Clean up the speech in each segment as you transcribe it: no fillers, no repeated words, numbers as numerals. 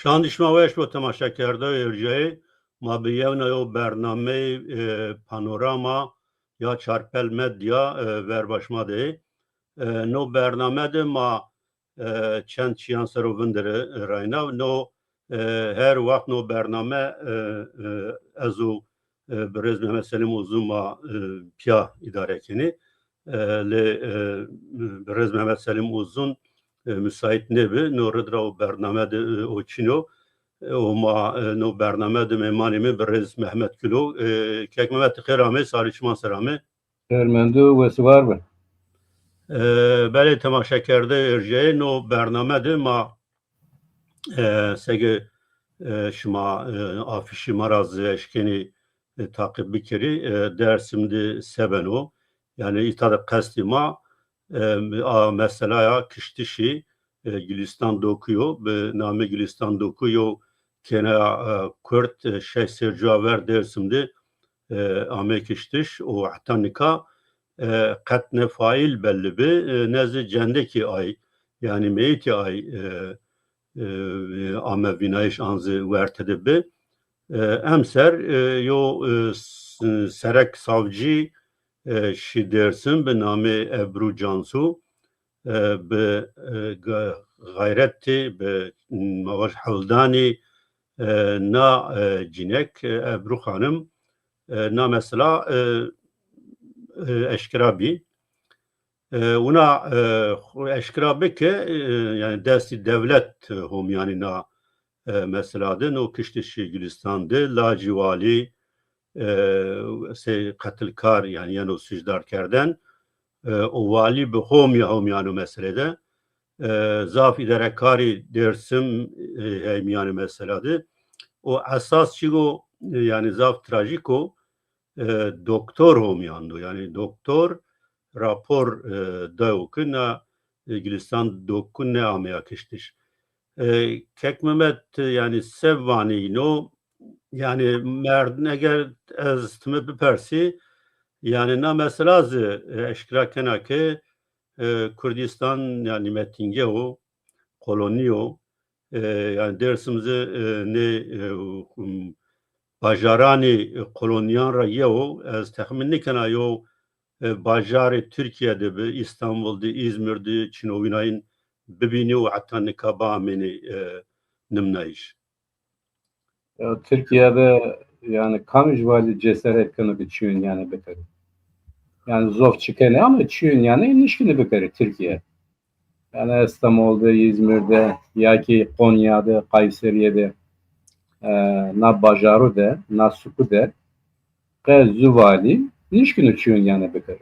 شاندیشما ویش با تماشا کرده ارجایی ما بیاون او برنامه پانوراما یا چارپل مدیا ورباشما ده نو برنامه ده ما چند چیان سرو وندره راینا نو her وقت نو برنامه ازو برز محمد سلیم uzun ma pya idare kini le برز محمد سلیم uzun müsait nebi no redra o bername de o çino o ma no bername de memanimi Brez Mehmet Kilo kek Mehmet Kırame sarıçman serame Ermendu ve var mı? Beli temaşa kerde erceğe no bername de ma sege şuma afişi maraz eşkeni takip bikeri dersimde sebeno yani itadı kasti ma mesela ya kiştişi Gülistan dokuyor ve name Gülistan dokuyor kena Kürt şey sercaver dersimde ame kiştiş o ahtanika katne fail belli bir nezi cendeki ay yani meyti ay ame vinayiş anzı vertede bir emser yo serek savcı şi dersim be name Ebru Cansu be gayretti be mavaş havdani na cinek Ebru Hanım na mesela eşkirabi ona eşkirabi ki yani desti devlet hom yani na mesela de no kiştişi Gülistan'da lacivali katilkar yani o süjdar kerden o vali bi hom yani meselede zaf idarekari dersim yani meselede o esas çigo yani zaf trajiko doktor hom yani doktor rapor da okuna Gülistan dokun amaya kiştiş kek Mehmet yani sevvani no yani merdin eğer az tüme bir persi yani na mesela eşkira kenake Kürdistan yani metinge o koloni o yani dersimizi ne bajarani kolonyan raye o az tahmin kana yo bajarı Türkiye'de bir İstanbul'da İzmir'de Çinovinay'ın bibini ve hatta nikaba ameni nimnayiş. Türkiye'de yani kamujvali cesaret kanı biçiyorsun yani bekari. Yani zor çıkene ama çiğin yani ilişkini bekari Türkiye. Yani İstanbul'da, İzmir'de, ya ki Konya'da, Kayseri'de na bajaru de, na suku de zuvali ilişkini çiğin yani bekari.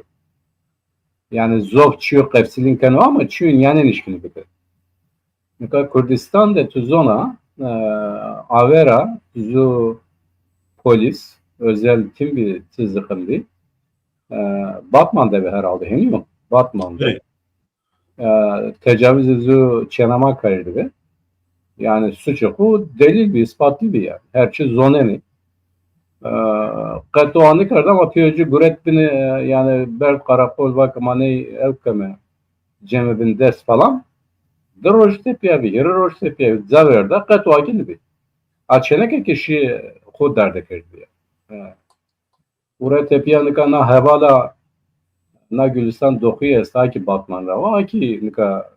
Yani zor çiğ kefsilin kanı ama çiğin yani ilişkini bekari. Mesela Kürdistan'da tuzona avera zu polis özel tim bir tızıkındı. Batman'da bir herhalde henüz mü? Batman'da. Evet. Tecavüz zu çenama kayırdı be. Yani suçu bu delil bir ispatlı bir yer. Her şey zoneni. Katoğanlık arada ama piyacı güretbini yani bel karakol bak mani evkeme cemebin des falan. De Rojtepe'ye bir yere Rojtepe'ye zaverda Katoğanlık gibi. Açenek kişi خود درد کرده oraya tepiyanlıka na hevala na Gülistan dokuyu esta ki Batman rava ki nika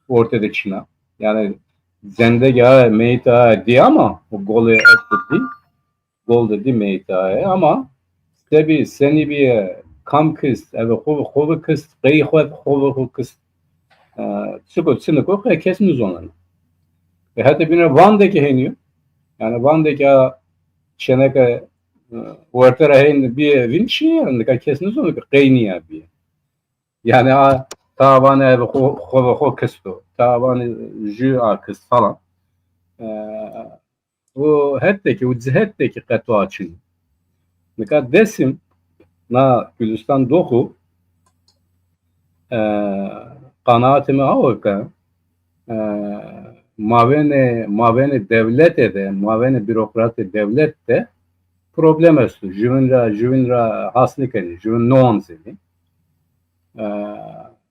ortada Çin'a yani zendega meyta diye ama o golü etti gol dedi meyta ama tabi seni bir kam kist evet hov kist gay hov kist çıkıp sınıf kesmiz onları hatta bir Van'daki heniyor yani Van'daki çeneke ortaya hen bir vinçi yani kesin sonra kayniya bir yani tavanı ev ho kısto tavanı jü akıs falan o hattaki o zihetteki katı açın ne kadar desim na Gülistan doku kanaatimi avka mavene devlet de mavene bürokrat devlet de problem është. Jüvinra hasnikeni, jüvin nuanseni.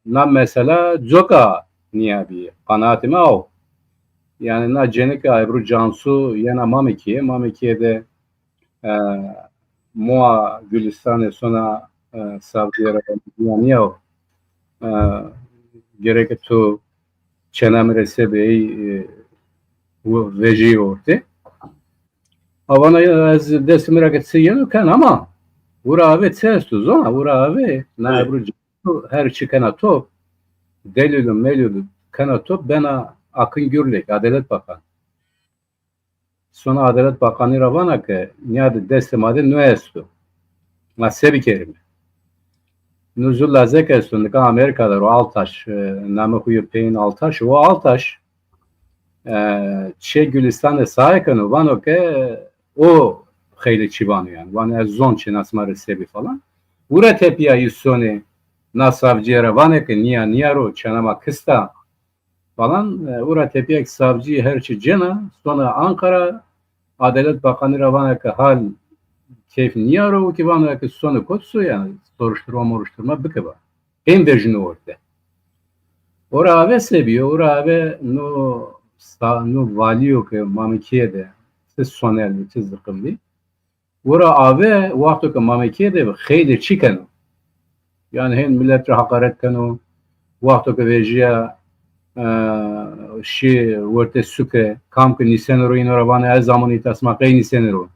Na mesela Joka niyabi, kanaatime o. yani na Cenika Ebru Cansu yana Mamiki'ye de Moa Gülistan'e sonra Savcı Arabia o gerek tu çenam resebeyi veji orte. Avana az desmira ketsiyenu kan ama vura ave tsestu zona vura ave na Ebru Cansu her çıkana top delilum kana top bana Akın Gürlek Adalet Bakanı. Sonra Adalet Bakanı ravana ke niyade destemade nuestu. Ma sebi kerime. Nuzul zekestu ka Amerika'da o Altaş namı huyu peyin Altaş o Altaş Çe Gülistan'da sahikanı vano ke o xeyli çivanı yani. Vano ez zon çenasmarı sebi falan. Vura tepiya yüzsoni nasavcıya vano ke niyaro çanama kısta falan vura tepiya savcı her şey cena sonra Ankara Adalet Bakanı ravana ke hal keyf niyaro ki vano ke sonu kotsu yani soruşturma bıkıba. Hem verjini orada. Ora ave sebiyo, ora ave no valiyo ke Mamikiye'de siz sonel siz zıkkımdi. Ora ave vakto ke Mamikiye'de xeyli çıkanu. Yani hem milletre hakaret kanu, vakto ke vejiya şi vurte suke kam ke nisenero inora bana ez zamanı itasma kay nisenero.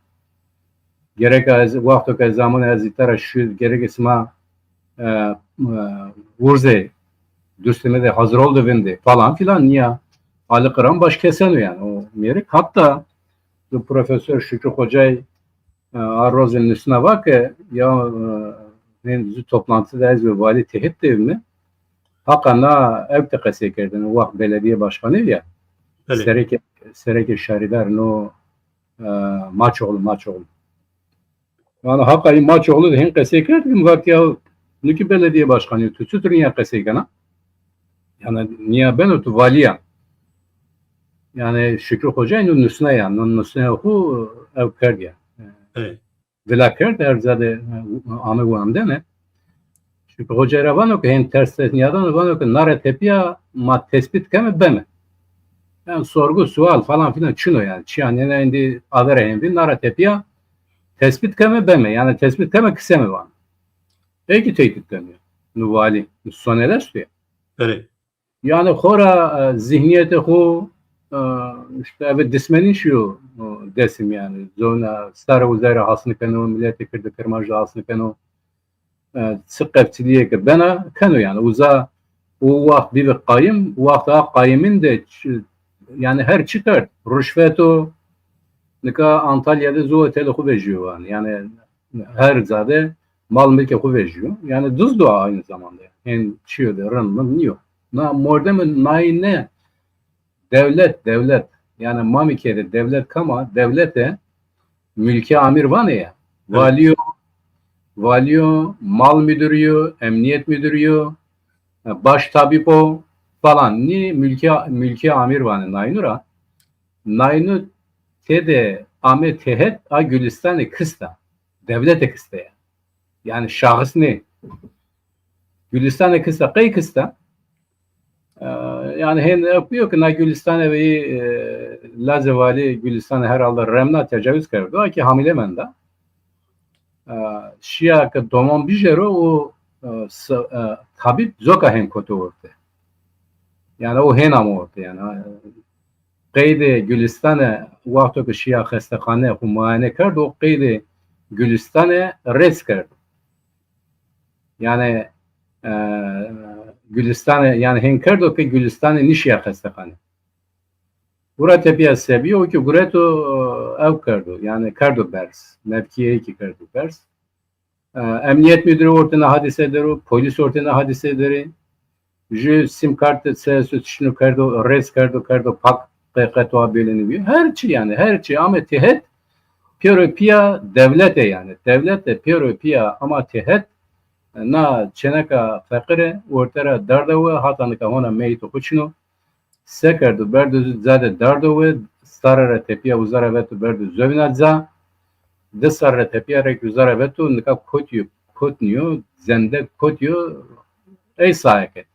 Gerek az vakto ke zamanı ez itara şu gerek isma vurze Düsteme de hazır oldu bende falan filan niye Ali Kıran baş kesen yani o merik. Hatta bu Profesör Şükrü Hocay Arrozen'in üstüne bak ya bizim toplantıda ez ve vali tehdit evimi hakana ev tekası kerdin o vakit belediye başkanı ya Sereke Şaridar no Maçoğlu yani hakikaten Maçoğlu da hem kası kerdin vakti ya nükü belediye başkanı tütütürün ya kası kana yani niye ben otu valiya yani Şükrü Hoca'nın üstüne yani onun üstüne oku ev kerdi ya. Vela kerdi erzade ame guamde ne? Şükrü Hoca'ya vano ki hem ters niyadan vano ki nare tepiya ma tespit keme beme. Yani sorgu sual falan filan çino yani. Çiyanene indi avere indi nare tepiya tespit keme beme yani tespit keme kıseme var. Eki tehdit deniyor. Nu vali. Sonele suya. Evet. Yani hora zihniyeti hu işte evet dismenin şu desim yani zona stara uzayra hasını kanu milleti kırdı kırmacı hasını kanu sıkkepçiliğe ki bana kanu yani uza o vakit bir kayım vakit kayımın de yani her çıkar rüşveto nika Antalya'da zo oteli kuvveciyor yani her zade mal mülke kuvveciyor yani düz doğa aynı zamanda hem çiğde ranman yok. Na mordem ne devlet yani Mamike'de devlet kama devlete mülki amir var ya valiyo mal müdürüyor emniyet müdürüyor baş tabipo falan ni mülki amir var naynura naynu tede ame tehet a Gülistan'ı kısta devlete kısta yani şahıs ne Gülistan'ı kısta kay kısta yani hem yapıyor ki na Gülistan evi Lazevali Gülistan herhalde remna tecavüz kerdi ki hamile menda şia ki domon bijero o tabip zoka hem kotu orta yani o henam orta yani qeyde Gülistan'e vakti ki şia xestakhane ku muayene kerdi o qeyde Gülistan'e res kerdi yani Gülistan'ı yani henkerdo ki Gülistan'ı nişya xestakhane. Bura tepiya sebiyo ki gureto ev kerdo yani kerdo bers. Mevkiye ki kerdo bers. Emniyet müdürü ortana hadise deru, polis ortana hadise deri. Ju sim kart ses şunu kerdo res kerdo pak qeqeto abeleni bir. Her şey yani her şey ama tehet piya devlete yani. Devlete piya ama tehet na çeneka fakire ortara dardawe hatanka hona meyto kuchno sekerdu berdu zade dardawe starara tepiya uzara vetu berdu zövinadza de sarra tepiya rek uzara vetu nika kotniyo zende kotyo ey sayeke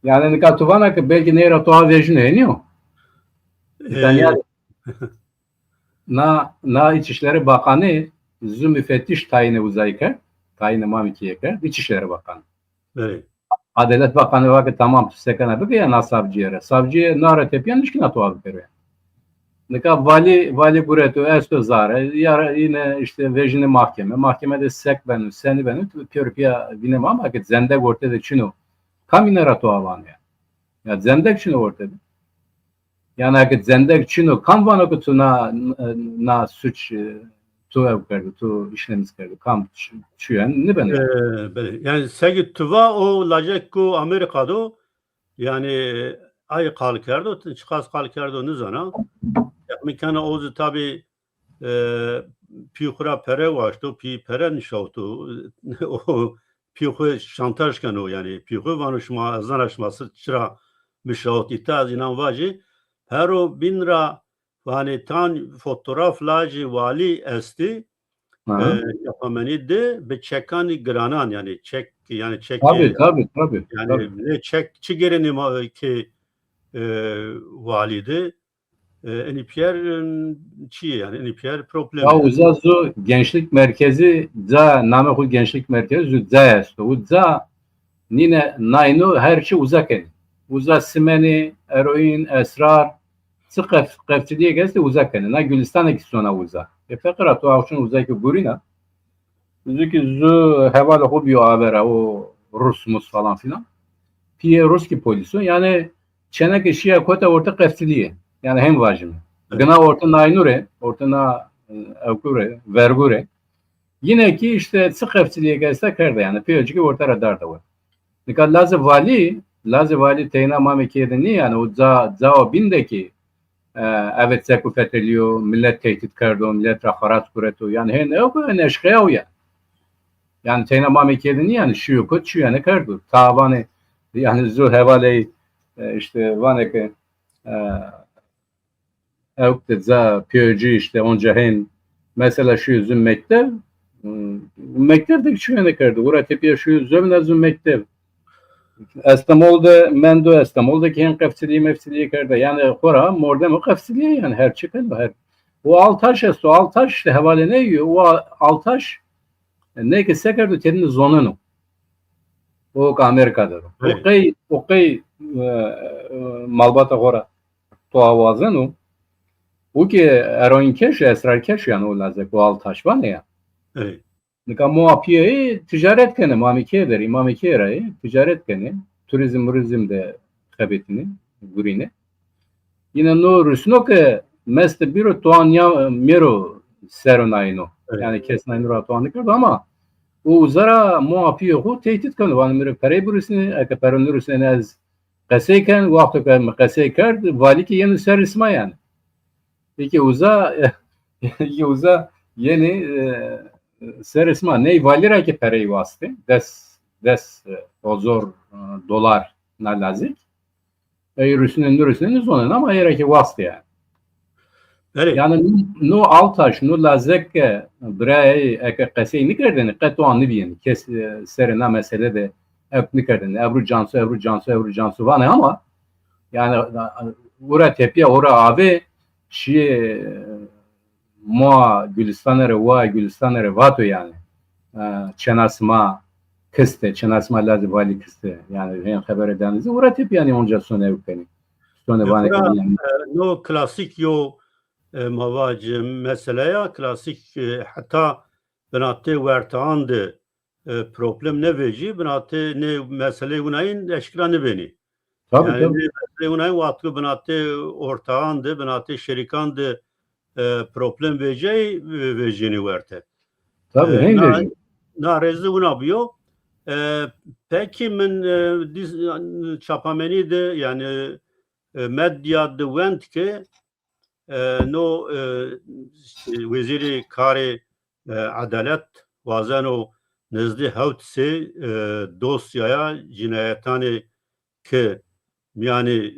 yani nika tuvana ki belki neyra tuha vejine eniyor Yani na İçişleri Bakanı zü müfettiş tayini uzayken tayini mamiki İçişleri Bakanı. Evet. Adalet Bakanı vakit tamam sekana bir ya na savcıya. Savcıya nara tepiyan işkina tuvalı kere. Nika vali guretu esto zare ya yine işte vejini mahkemede sek benim seni benim Türkiye benim ama ki zendek ortada çino kaminera tuavan ya zendek çino ortada yani ki zendek çino kan vano ki tu na suç tu evkerdi tu işlemiz kerdi kam çüyen ne benim Yani segi tuva o lacek ku Amerika'da yani ay kalkardı çıkas kalkardı ne zana mekana ozu tabi piyukura pere vardı pi pere nişavtu o piyuku şantajken o yani piyuku vanışma azanlaşması çıra mişavt itaz inan vacı her o binra yani tan fotoğraf lacı vali esti yapameniydi be çekani granan yani çek yani çeki tabii yani ne çekçi gerini ki valide NPR çi yani NPR problem. Ya uzazu gençlik merkezi za namehu gençlik merkezi za est. Uza nine naynu her şey uzak en. Uza simeni, eroin, esrar sıkıf kefçiliğe gezdi uzak en. Na Gülistan'a ki sona uza. Fekra tu avşun uzaki gurina. Uzuki zu heval hobiyo avera o Rusmus falan filan. Piye Ruski polisi yani çenek işiye kota orta kefçiliğe. Yani hem vacimi. Gına orta naynure, orta na evkure, vergure. Yine ki işte sık hepsiliğe gelse kerde yani piyocuk orta radar da var. Nika lazı vali teyna mamekiyede niye yani o za o bindeki evet seku fethediyor, millet tehdit kardo, millet raharat kuretu yani he ne o ne eşkıya o ya. Yani teyna mamekiyede niye yani şu yok şu yani kardo. Tavanı yani zu hevale işte vaneke evkte za piyocuk işte onca hen mesela şu yüzün mektep şu yana kardı. Ura tepiye şu yüzün azun mektep. İstanbul'daki en kafsiliği kardı. Yani hora morde mu kafsiliği yani her çıkan her. O Altaş işte havale ne yiyor? O Altaş ne ki sekardı kendini zonunu. O Amerika'da. Okay malbata hora to avazanu. O ki eroin keş, esrar keş yani o lazek o Altaş var ya. Evet. Nika muapiyeyi ticaret kene mamike eder, imamike erayı ticaret kene turizm de kabetini gurine. Yine no rusno ke meste biro toanya mero seronayno. Yani kesnayno ratoanı kardı ama o uzara muapiye ho tehdit kanı van mero parayı burasını aka paranı rusene az kaseyken vakti kan kasey kardı vali ki yeni servisma yani. Peki uza yeni serisma ne valira ki parayı vastı des ozor dolar na lazik Rus'un zonen ama yere ki vastı yani. Evet. Yani no Altaş no lazek bray eke kaseyni kerdeni qatuan nibiyen kes serena mesele de ekni kerdeni Ebru Cansu var ama yani ora tepiye ora abi şi Moa Gülistanere vato yani. Çenasma kıste, çenasma lazı vali kıste. Yani hem haber edenizi uğratıp yani onca sonra evkeni. Sonra bana yani. No klasik yo mavacı meseleye klasik hatta benate vertaandı problem ne veci benate ne mesele unayin eşkranı beni. Tabii. Ne mesele unayin vatlı benate ortağandı benate şerikandı problem vecini verte. Tabii hem veci. Narezi unabiyo. Peki men çapameni de yani medya de went ki no veziri kari adalet vazano nezdi havtse dosyaya cinayetani ki yani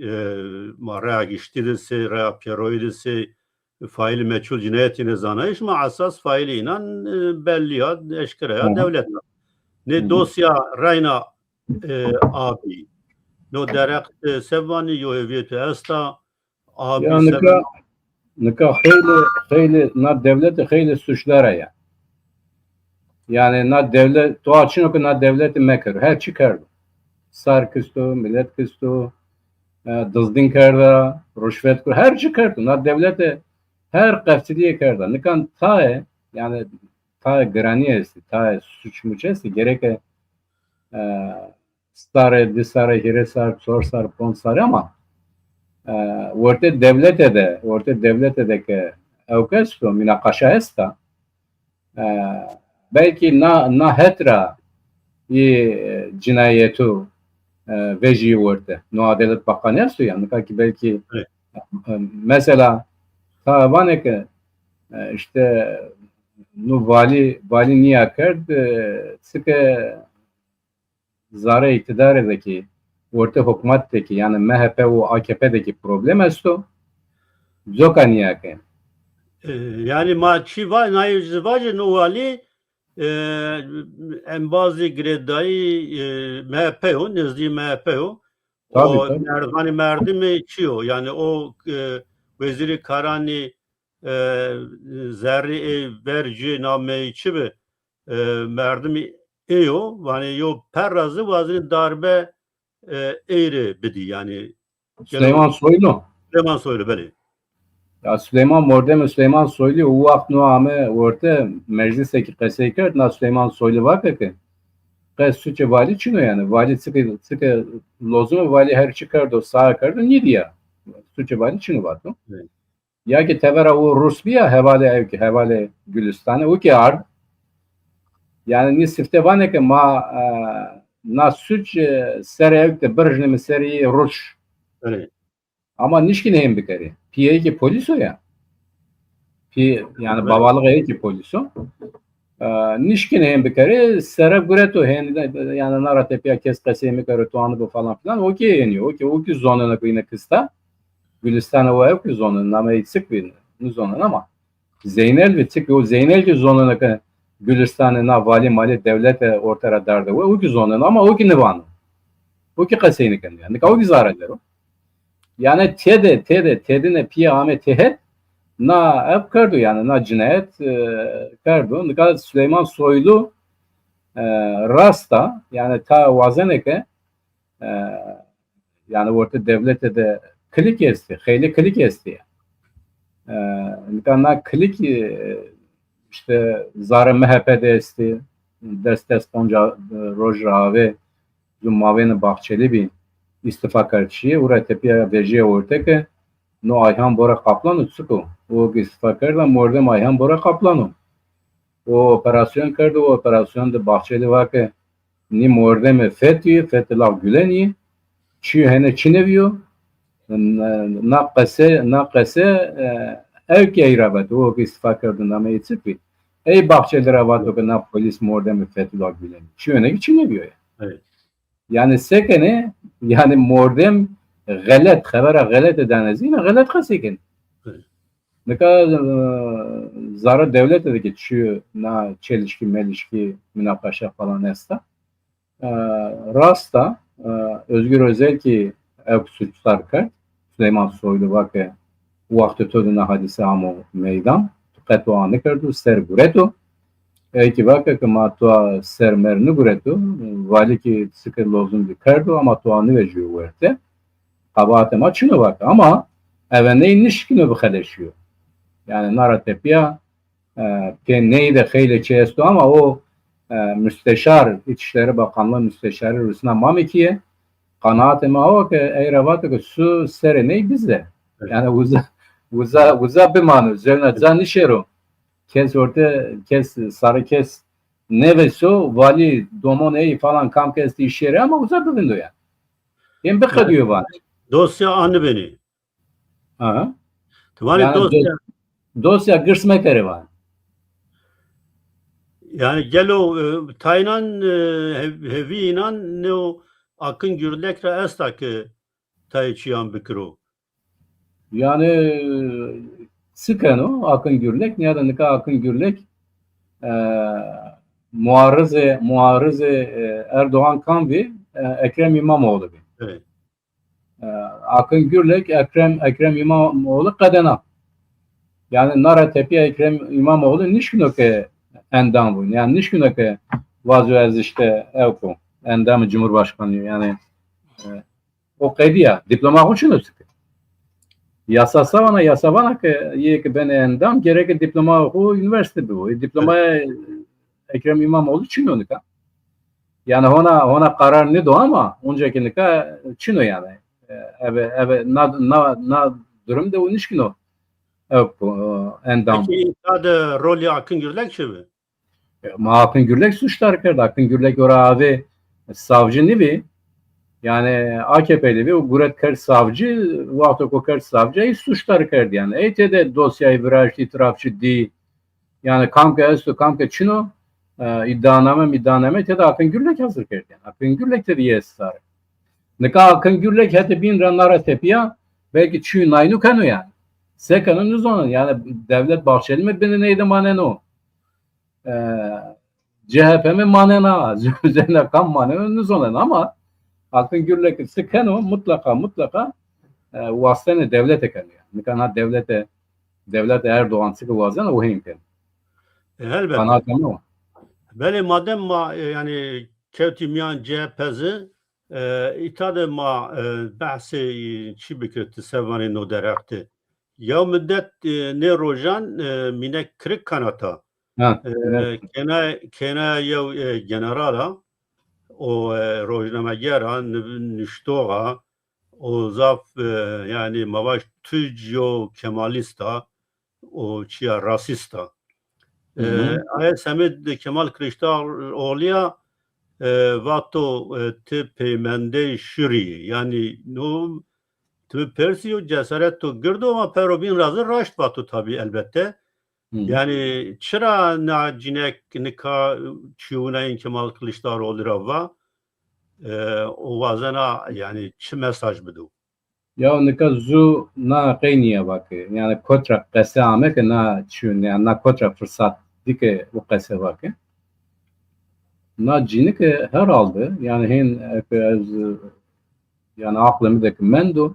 mara geçtidilse rea piroidilse faili meçhul cinayetine zanayış ma asas faili inan belliyat eşkıraya devlet. Ne dosya rayna abi no derek sevani yo eviyete esta abi Ya seven nika hayli na devleti hayli suçlara ya. Yani na devlet to açın ki na devleti mekar. Her çıkardı. Sar kıstı, millet kıstı, dızdın karda, rüşvet kur, her çıkardı. Na devleti her kafsiliye karda. Nikan ta yani ta graniyesi, ta suç muçesi gerek stare, disare, hiresar, sorsar, ponsar ama orta devlete de ki evkesto münakaşa esta belki na hetra cinayetu veji orta. No Adalet Bakanı yapıyor yani ki belki evet. mesela ta ki işte nu vali niye kardı sıkı zara iktidarındaki orta hükümetteki yani MHP ve AKP'deki problem esto zoka niye kardı. Yani ma çi va na izdivac no vali en bazı gredayı MHP o nezdi MHP o Tabii. merdani merdimi çiyor yani o veziri karani zerri verci name içi bi merdimi eyo yani yo perrazı vaziri darbe eğri bidi yani Süleyman Soylu. Süleyman Soylu beli. Ya Süleyman Soylu o vakt no ame orta meclisteki kasayı kert na Süleyman Soylu var ki kas suçu vali çino yani vali sıkı lozum vali her çıkardı sağ kardı niye diye suçu vali çino var no Evet. ya ki tevera o Rusbiya hevale Gülistan'a o ki ard yani ni sifte vane ki na suç seri evde birjne seri Rus Evet. ama nişki neyim bir kere piye ki polis o ya yani Evet. babalık ki polis o nişkin hem bir kere sera gureto yani nara tepya kes kasemi kare tuanı bu falan filan o ki yeniyor o ki zonuna kıyına kısta Gülistan'a o ev ki zonuna ama eksik bir zonuna ama Zeynel ve tık o Zeynel ki zonuna Gülistan'a vali mali devlete ortaya dardı o ki zonuna ama o ki ne var o ki kasemi kendi yani o ki zarar eder o yani tedine piye Ahmet tehet na ev kardu yani na cinayet kardu. Ne kadar Süleyman Soylu rasta yani ta vazeneke yani orta devlete de klik esti. Hayli klik esti. Ne kadar na klik işte zara MHP'de esti. Destes Ponca Rojra ve Zumavene Bahçeli bir istifa karşıya. Oraya tepeye vejiye ortaya no Ayhan Bora Kaplan'ı çıkıyor. O istifa kardı mordem Ayhan Bora Kaplan'ı. O operasyon kardı o operasyonda Bahçeli var ki ni mordem Fethullah Gülen'i çiğ hene çineviyor nakase ev ki ayrabat o istifa kardı nama yetişip ey Bahçeli ravat o na polis mordem Fethullah Gülen'i çiğ hene çineviyor. Evet. Yani sekene yani mordem galet habera galet edenezine galet kasiken. Ne kadar zarar devlete de geçiyor na çelişki melişki münakaşa falan esta. Rasta Özgür Özel ki ev suçlar kart Süleyman Soylu vakı vakti toduna hadise amu meydan tuqetu anı kardu ser guretu ki vakı ki matua ser merni guretu vali ki sıkı lozum bir kardu ama tuanı vejiyor verte kabahatem açını vakı ama evene nişkini bu khaleşiyor. Yani nara tepya ki neydi hayli çesto ama o müsteşar İçişleri Bakanlığı müsteşarı Ruslan Mamiki'ye kanaatime o ki eyravatı ki su seri ney bizde. Yani uza bir manu üzerine zan nişero kes sarı kes ne ve su vali domon ey falan kam kesti işleri ama uza bir vindo yani. Hem bir kadıyor var. Dosya anı beni. Ha. Yani dosya gırsmekleri var. yani gelo taynan hevi inan ne o akın gürlekre estak tayçiyan bikro. Yani sıkan o akın gürlek ne kadar akın gürlek muarızı Erdoğan kan bir Ekrem İmamoğlu bir. Evet. Akın Gürlek Ekrem İmamoğlu kadına. Yani nara tepiye Ekrem İmamoğlu nişkino ke endam bu. Yani nişkino ke vazo ez işte evko endam Cumhurbaşkanı yani o kaydiya diploma hoşunu sıkı. Yasa bana ki ye ki ben endam gerek diploma o üniversite bu. Diploma Ekrem İmamoğlu çino ka. Yani ona karar ne do ama önceki ka çino yani. Eve na durum da o nişkino. Endam. Peki tadı rolü Akın Gürlek mi? Ma Akın Gürlek suçlar kerdi. Akın Gürlek ora abi savcı ne bi? Yani AKP'li bir Guret Kert savcı, Vahto Kert savcı suçlar kerdi yani. ET'de dosyayı viraj itirafçı di. Yani kamke çino iddianame te de Akın Gürlek hazır kerdi. Yani. Akın Gürlek de diye estar. Nika Akın Gürlek hadi bin ranlara tepiya belki çüğün aynı kanu yani. Sekanın uzanın yani Devlet Bahçeli mi beni neydi manen o? CHP mi manen ha? Üzerine kan manen uzanın ama Akın Gürlek sıkan o mutlaka vasıtanı devlete kanıyor. Nikana devlet Erdoğan sıkı vazan o hemken. Elbette. Kanaatım o. Beli madem ma yani kevtimiyan CHP'zi itadı ma bahsi çi bikirti sevani no derekti. Ya müddet ne rojan mine kırık kanata. Kena ya generala o rojnamegera nüştoğa o zaf yani mavaş tücyo kemalista o çiya rasista. Aya Semid Kemal Kılıçdaroğlu'ya vato te peymende şuri yani no tü persiyo cesareto girdi ama perobin razı raşt vato tabi elbette. Yani çıra na cinek nika çiğuneyin Kemal Kılıçdaroğlu rava o vazana yani çi mesaj bidu. Ya nika zu na qeyniye bakı. Yani kotra qese amek na çün yani na kotra fırsat dike o qese bakı. Na cinik herhalde yani hen az yani aklımdaki mendo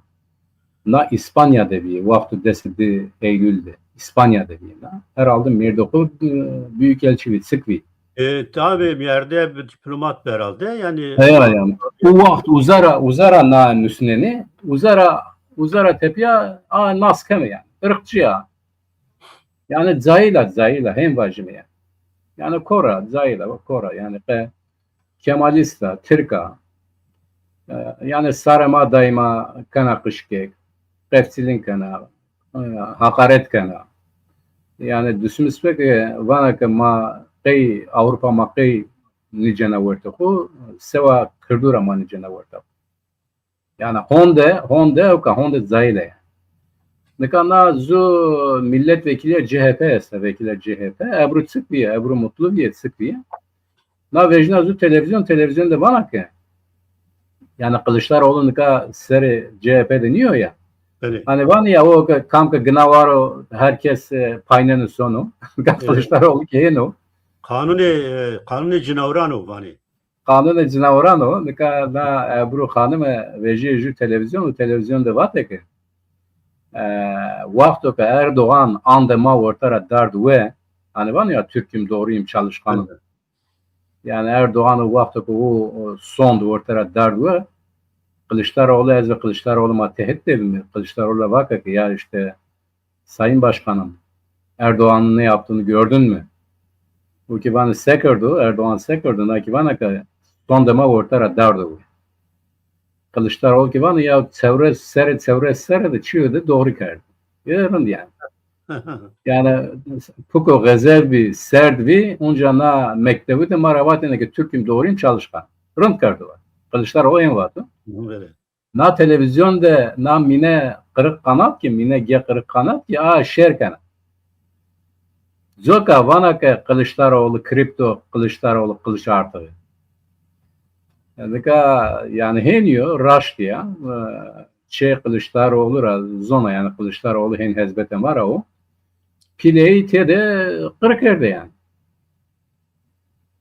na İspanya'da bir vakti desidi Eylül'de İspanya'da bir herhalde Mirdok'u büyükelçiliği sıkvi. Tabii bir yerde bir diplomat herhalde yani. Yani o vakit uzara na nüsneni uzara tepiya nas keme yani ırkçı ya. Yani zayla hem vacime yani. Yani Kora yani Kemalista, Türka yani sarama daima kana kışkek Pefsilin kana hakaret kana yani düşünsek vana ki ma kay Avrupa ma kay nicena verte ko seva kırdura ma nicena verte yani Honda zayile nekana zu milletvekili CHP Ebru Sıkviye Ebru Mutlu diye Sıkviye na vejna zu televizyonda vana ki yani Kılıçdaroğlu nika seri CHP deniyor ya. Evet. Hani var ya o kamka gnavaro herkes paynanın sonu. Kılıçdaroğlu kehino. Kanuni cinavran vani. Kanuni cinavran o. Nika na Ebru Hanım veji televizyonda var ki. Vakto ki Erdoğan andema ortara dardu ve hani var ya Türk'üm doğruyum çalışkanım. Evet. Yani Erdoğan'ı vakto ki o sondu ortara dardu ve Kılıçdaroğlu'ma tehdit mi? Kılıçdaroğlu'na bak ki ya işte Sayın Başkanım Erdoğan'ın ne yaptığını gördün mü? Bu ki bana Erdoğan sekerdu ki bana ki son dema ortara dardu. Kılıçdaroğlu ki bana ya çevre seret çiğdi doğru kerdi. Yarın yani. Yani puko gazevi serdi onca na mektebi de maravatine ki Türk'üm doğruyum çalışkan. Rınt kerdi var. Kılıçdaroğlu en vardı. Evet. Na televizyonda na mine kırık kanat ki mine ge kırık kanat ki şer kanat. Zoka vana ke Kılıçdaroğlu kripto Kılıçdaroğlu kılıç artığı. Yani heniyor raş diye Kılıçdaroğlu zona yani Kılıçdaroğlu hen hezbeten var o. Pileyi tede kırık erde yani.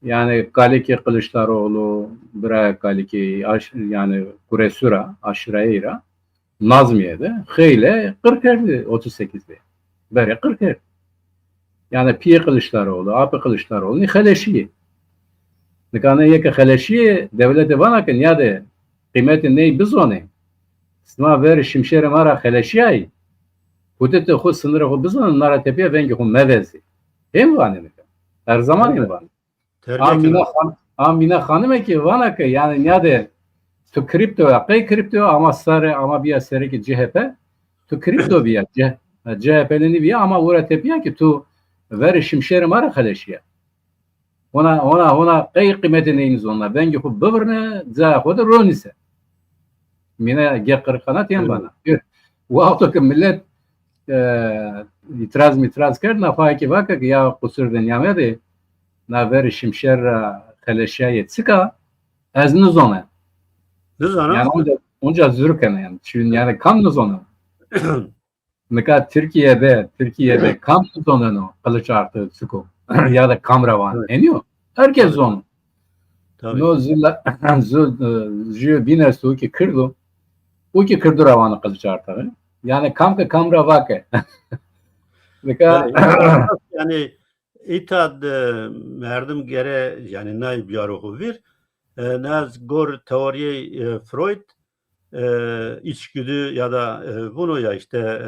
Yani Galiki Kılıçdaroğlu, Bırak Galiki yani Kuresura, Aşırayira. Nazmiye'de Heyle 40'erdi 38'de. Beri 40'er. Yani Piye Kılıçdaroğlu, AP Kılıçdaroğlu ni Heleşi. Nikane yeke Heleşi devleti vanaken ya de kıymeti ney bizone. Sma veri şimşeri mara Heleşi. Kudete xu sınırı xu bizone nara tepiye vengi xu mevezi. Hem vane nikane. Her zaman hem vane. Amina Hanım ki vanaken yani ya de tu kripto ya kay kripto ama sarı ama bir sarı ki CHP tu kripto bir CHP'nin bir ama ora tepiye ki tu veri şimşeri mara Heleşi. Ona kay kıymeti neyiniz onlar. Ben ki bu böbrne za o da ronise. Mine gekir kanat yan bana. Vakti ki millet itiraz kerd na faiki vakit ya kusur dünyaya de na veri şimşer Heleşiye tsika az nizone. Yani onca zürkene yani. Çünkü yani kam nizone. Nika Türkiye'de kam nizone no kılıç artı tsiko. Ya da kamravan eniyor. Herkes onu. No zil biner su ki kırdı. O ki kırdı ravanı kılıç artığı. Yani kamra vake. Yani itad merdim gere yani nay biyarohu vir. Naz gor teoriye Freud içgüdü ya da bunu ya işte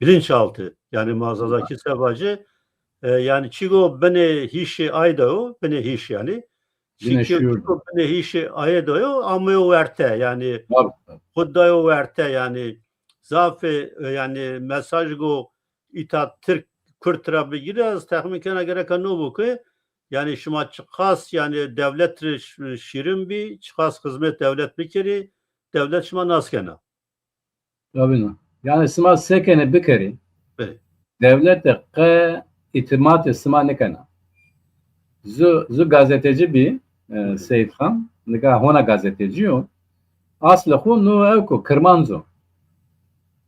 bilinçaltı yani mağazadaki sebacı yani çigo beni hişi aydo beni hiş yani çigo beni hişi aydo ama o verte yani Kuddayo verte yani zafe yani mesaj go ita Türk Kürt'e bir biraz tahminkene gerek ne bu ki yani şuma çıkas yani devlet şirin bir çıkas hizmet devlet bir kere devlet şuma naskena. Tabii. Yani şuma sekene bir kere devlet de itimat şuma ne kana. Zu gazeteci bir Seyit Han, nika hona gazeteci o. Aslı hu nu evko Kırmanzo.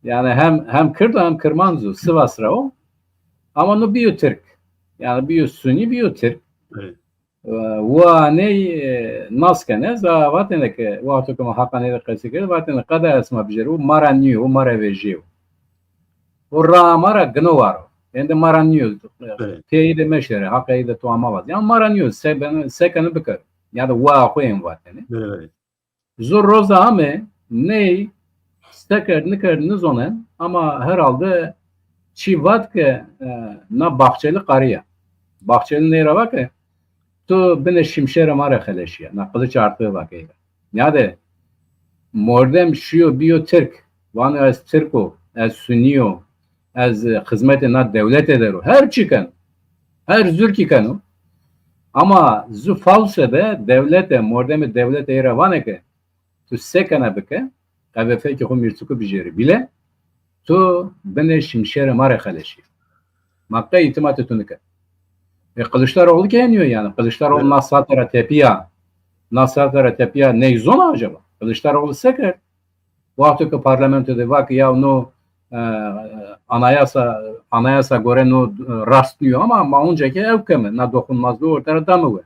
Yani hem Kürt hem Kırmanzo Sivasra o. Ama nu biyo Türk. Yani biyo Sunni biyo Türk. Ve ne naskene za vatene ke vakti kuma hakane de kasiker vatene kada esma bijeru maranyu maravejiu. O mara gnovaro. Ende maranyu. Teyide meşere hakayde tuama var. Yani maranyu sekene bikar. Ya da wa koyun vatene. Zor roza ame ney steker niker nizonen ama herhalde çivat ke na bahçeli karıya. Bahçeli neyre vake tu bine şimşere mara Heleşiye. Na kılıç artığı vake. Ya de mordem şiyo biyo Türk. Van az Türko, az Sunniyo, az hizmete na devlet ederu. Her çıkan. Her zürkikanu. Ama zu falsede devlete mordemi devlet eyre vaneke tu sekana bike kavefe ki hum yirtuku bijeri bile tu bine şimşere mara Heleşiye. Makka itimatı tunike. Kılıçdaroğlu geliyor yani. Kılıçdaroğlu nasatara tepiya ne zona acaba? Kılıçdaroğlu seker. Bu haftaki parlamentoda bak ya no anayasa göre no rastlıyor ama önceki evkemi na dokunmazlığı ortada da mı var?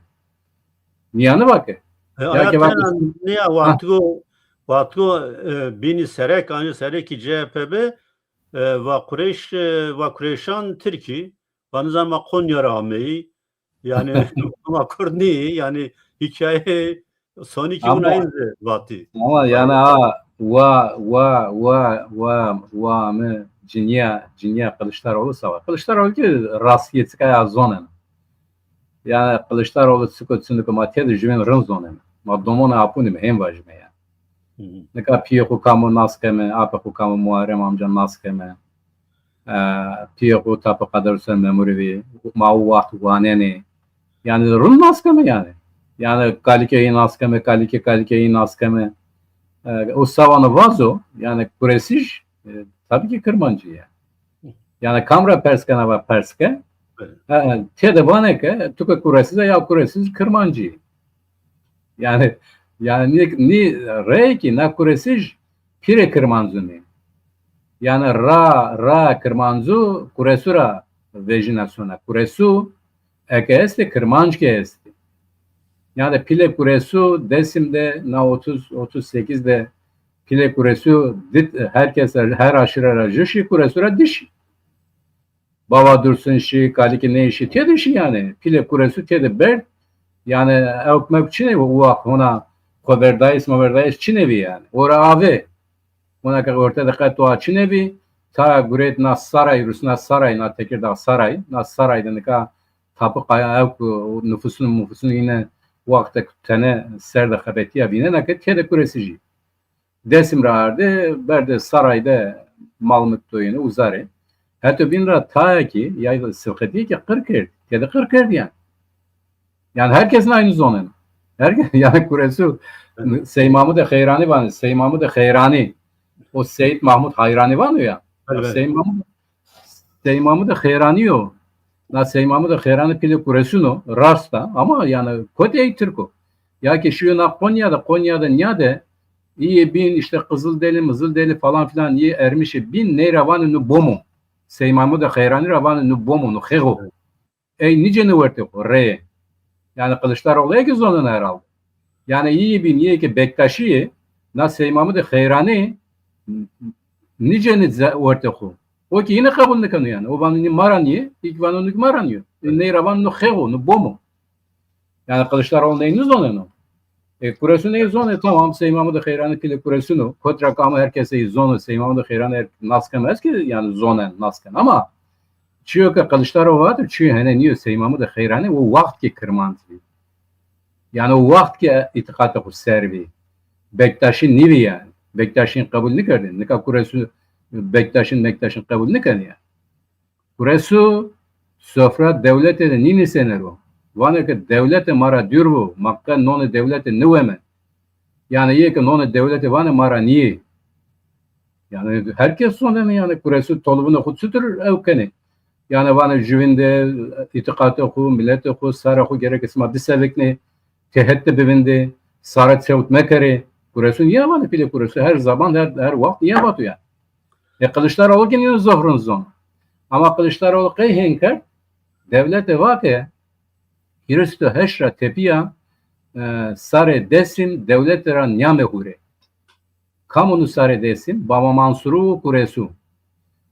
Niye bak? Niye vatgo bini serek anı sereki CHP'b ve Kureyşan Türkiye bana zaman Konya Rameyi yani ama kurni yani hikaye son iki unaydı vatı. Ama yani wa mı cinya Kılıçdaroğlu sava. Kılıçdaroğlu ki rastiyeti kaya zonen. Yani Kılıçdaroğlu sıkıntısını kumatiye de jüven rın zonen. Ma domona apuni mi hem vajme ya. Ne kadar piye hukamu naskeme, apa hukamu Muharrem amca naskeme. Piyo tapı kadar sen memuri mau vakti vanene yani run naskeme yani kalikeyi naskeme o savanı vazo yani kuresiş tabii ki kırmancı yani kamera perskana var perske te vaneke tuka kuresiz ya kuresiz kırmancı yani ni reki na kuresiz pire kırmancı ne yani ra kırmanzu kuresura vejinasyona kuresu eke este kırmançke este yani pile kuresu desimde na 38'de pile kuresu dit herkes her aşırı aracı şey kuresura diş. Baba dursun şey kaliki ne işi tedi şey yani pile kuresu tedi ber yani evmek çinevi uvak ona koverdayız çinevi yani. Ora ave ona kadar ortada katı çinevi ta guret nas saray Rusna saray na Tekirdağ saray nas saraydan ka tapı kaya ev nüfusun yine vakte tane serde habetiya bine naket tedi kuresici. Desim rağırdı berde sarayda malmık yine uzare. Hatta bin ra ta ki ya sıkıntı ki 40 erdi. Tedi 40 erdi yani. Yani herkesin aynı zonun. Herkes yani kuresu Sey Mahmud Hayrani var. Sey Mahmud Hayrani. O Seyit Mahmud Hayrani var ya. Evet. Sey Mahmud Hayrani o. Na Sey Mahmud Hayrani pili kuresuno rasta ama yani kote Türko. Ya ki şu na Konya'da niyade iyi bin işte Kızıldeli falan filan iyi ermişi bin ne ravanı nu bomu. Sey Mahmud Hayrani ravanı nu bomu nu khego. Ey nice ne verte ko re. Yani Kılıçdaroğlu'ya ki zonun herhalde. Yani iyi bir niye ki Bektaşi'yi na Sey Mahmud Hayrani nice ne verte ko. O ki yine kabul ne kanı yani. O bana ni maraniye, ilk bana onu maraniyor. Ne ravan nu khego nu bomu. Yani Kılıçdaroğlu neyini zonunu? Kuresu neyi zonu? Tamam Sey Mahmud Hayrani pili kuresunu. Kotra ama herkese zonu Sey Mahmud Hayrani naskamaz ki yani zonen naskan ama çünkü Kılıçdaroğlu vardır. Çünkü hani niye Sey Mahmud Hayrani o vakt ki kırmantı. Yani o vakt ki itikatı ku servi. Bektaş'ın nivi yani. Bektaş'ın kabulünü kırdın. Nika kuresu Bektaş'ın kabulünü kırdın yani. Kuresu sofra devlete de nini sener o. Vana ki devlete mara dürvu. Makka nonu devlete nüveme. Yani iyi ki nonu devlete vana mara niye. Yani herkes sonra yani kuresu tolubunu kutsudur evkeni. Yani vana jüvinde itikatı oku, millet oku, sar oku gerek isma disevekni tehette bivinde sarat sevut mekeri kuresu niye vana pili kuresu her zaman her vakit niye batı ya. Kılıçdaroğlu ki niye zohrun zon. Ama Kılıçdaroğlu kayhenker devlete vakı Hiristo heşra tepiya sare desim devletleran nyame hure. Kamunu sare desim Baba Mansuru kuresu.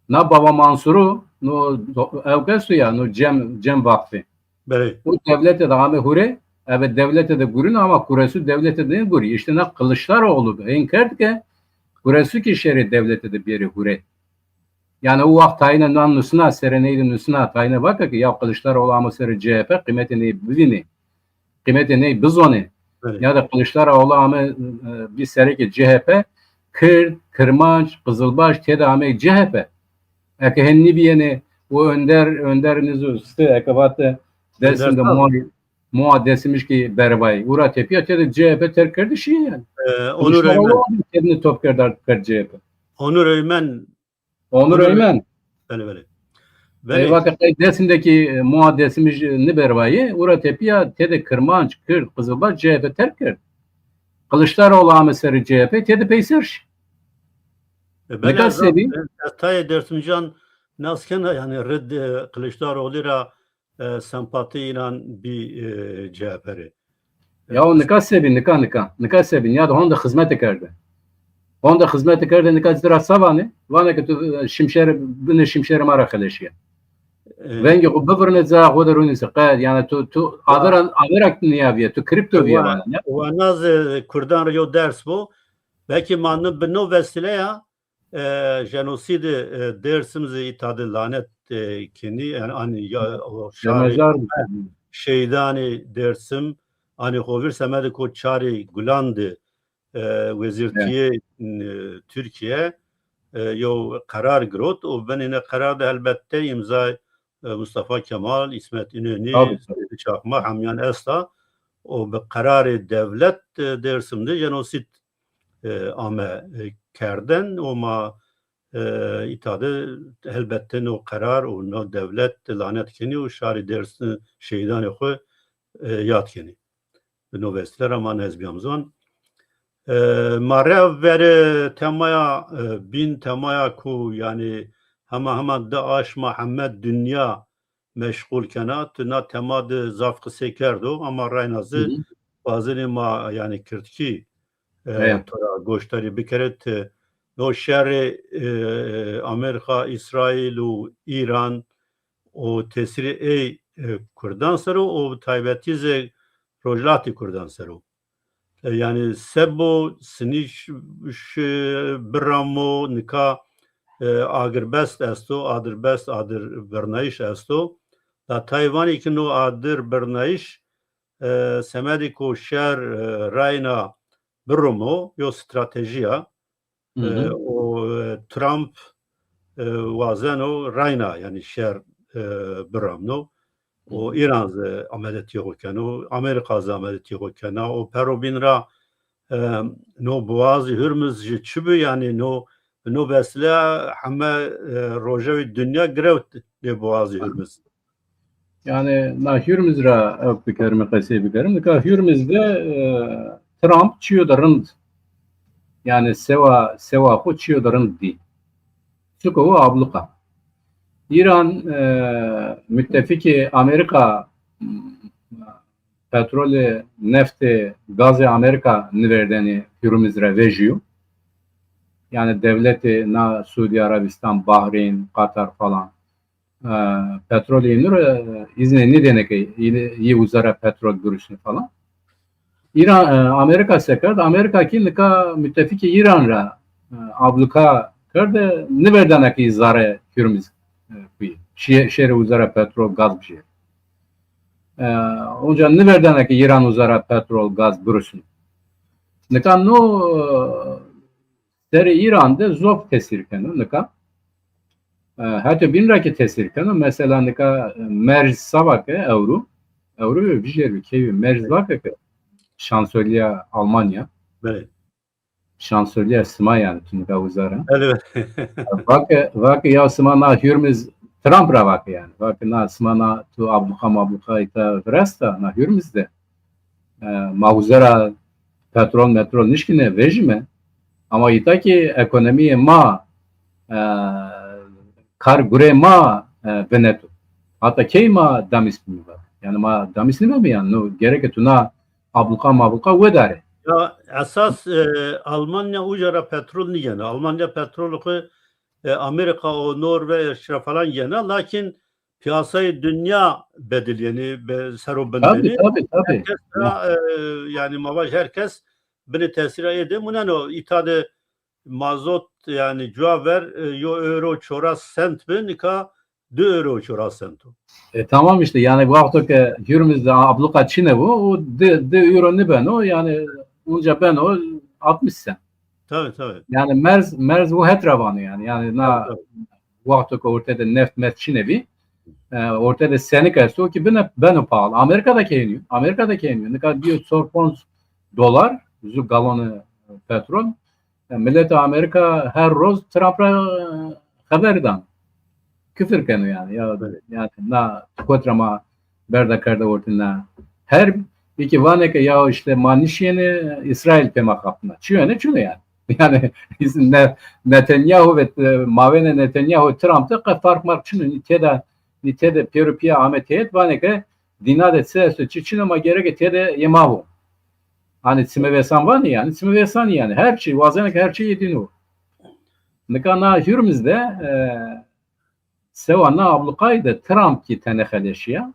Na Baba Mansuru no evgesu ya no cem vakfi. Beli. Bu devlete de ame hure. Evet devlete de gurun ama kuresu devlete de guri. İşte na Kılıçdaroğlu enker ki kuresu ki şeri devlete de bir hure. Yani o vakit tayine nusuna sereneydi nusuna tayine bakar ki ya Kılıçdaroğlu ama seri CHP kıymetini bilini. Kıymetini bizoni. Ya da Kılıçdaroğlu ama bir seri ki CHP Kürt, Kırmanç, Kızılbaş tedame CHP. Eke henni bir yeni o önderiniz üstü ekabatı dersinde muaddesimiş ki berbay. Ura tepiye tedi CHP terkerdi şey yani. Onur Öymen. Kendini topkerdar CHP. Onur Öymen. Beli. Vakit desindeki muaddesimiz ne berbayı ura tepiye tedi Kırmanç, Kürt, Kızılbaş CHP terkerdi. Kılıçdaroğlu ameseri CHP tedi peyserş. Ne kadar sevi? Tay dersimcan nasken yani red Kılıçdaroğlu'yla sempatiyle bir CHP'ri. Ya o nikah sebi ya da onda hizmet ekerdi. Onda hizmet ekerdi nikah zira savani. Vana ki tu şimşeri mara kaleşiye. Vengi o bıvırne za godaruni sıkad yani tu adarak niyaviye tu kripto viye vana. Ve naz Kurdan riyo ders bu. Belki manı bir no vesile ya jenosidi dersimizi itadı lanet kini yani hani şeydani dersim hani hovir semedi ko çari gulandı vezirtiye Türkiye yo karar grot o ben yine kararda elbette imza Mustafa Kemal, İsmet İnönü, Çakma, Hamyan Esla o bir kararı devlet dersimde jenosit ame kerden o ma itadı elbette o karar o no devlet lanet keni o şari dersi şeydan oku yat keni no vestler ama nezbiyamzon marev veri temaya bin temaya ku yani hama da aş Muhammed dünya meşgul kenat na temadı zafkı sekerdo ama raynazı bazı ma yani kırtki tora goştari bikeret no şerri Amerika, İsrail u İran o tesiri Kurdan seru o taybetize rojlati Kurdan seru. Yani sebo siniş bramo nika agirbest esto adirbest adir bernayiş esto da Tayvan'ı ki no adir bernayiş semediko şer rayna bramo yo stratejiya o Trump wazeno rayna yani şer bramno o İran ameliyatı yokken Amerika ameliyatı yokken o perobinra no boğazı hürmüz çübü yani no besle hame rojevi dünya grevt de boğazı hürmüz. Yani na hürmüzra bikerim kayse bikerim. Nika hürmüzde Trump çiyodarın yani seva ko çiyodarın di. Çünkü o abluka. İran müttefiki Amerika petrolü, nefti, gazı Amerika niverdeni hürmüzre vejiyor. Yani devleti na Suudi Arabistan, Bahreyn, Katar falan petrol inir izni ne demek iyi uzara petrol görüşünü falan. İran Amerika sekar Amerika ki nika müttefiki İran'ra abluka karda ne verdanak izare hürmüz şehre uzara petrol gaz bir şey. Onca ne verdanak İran uzara petrol gaz görüşünü. Nika no seri İran'da zor tesirken nika hatta bin raki tesirken mesela nika merz savak euro bir şey bir merz vak şansölye Almanya. Evet. Şansölye Sma yani nika uzara. Evet. Vak ya Sma na hürmüz Trump ra vak yani. Vak na Sma na tu abluka ita vresta na hürmüz de ma uzara petrol nişkine vejme ama ita ki ekonomiye ma kar gure ma venetu. Hatta key ma damismi var. Yani ma damismi mi yani? No gerek etuna abluka vedare. Ya esas Almanya ucara petrol ni gene. Almanya petrolü Amerika o Norveç falan gene. Lakin piyasayı dünya bedel yani serobendeni. Tabii. Herkes yani mavaj herkes beni tesir ede. Munen o itade mazot yani cuaver yo euro çoras sent be nika 2 euro çoras sento. Tamam işte yani bu vakti ki hürmüzde abluka Çin'e bu o de euro ne ben o yani onca ben o 60 sen. Tabii. Yani merz bu hetravanı yani na vakti ki ortada neft Çin'evi ortada senik arası o ki ben o pahalı. Amerika'da yeniyor. Ne kadar diyor sorpons dolar zu galonu petrol. Millet Amerika her roz Trump'a haberdan. Küfür kenu yani. Yani na kotrama berda karda ortuna. Her iki vaneke ya işte manişyeni İsrail pema kapına. Çüne yani. Yani Netanyahu ve Mavene Netanyahu Trump'ta fark mark çünü nitede Perupiya Ahmetiyet vaneke dinade sesü çiçinama gerek tede yemavu. Hani simevesan var yani simevesan yani her şey vazenek her şey yedin o. Nikana hürmüzde sevana ablukaydı Trump ki tenekeleşiya.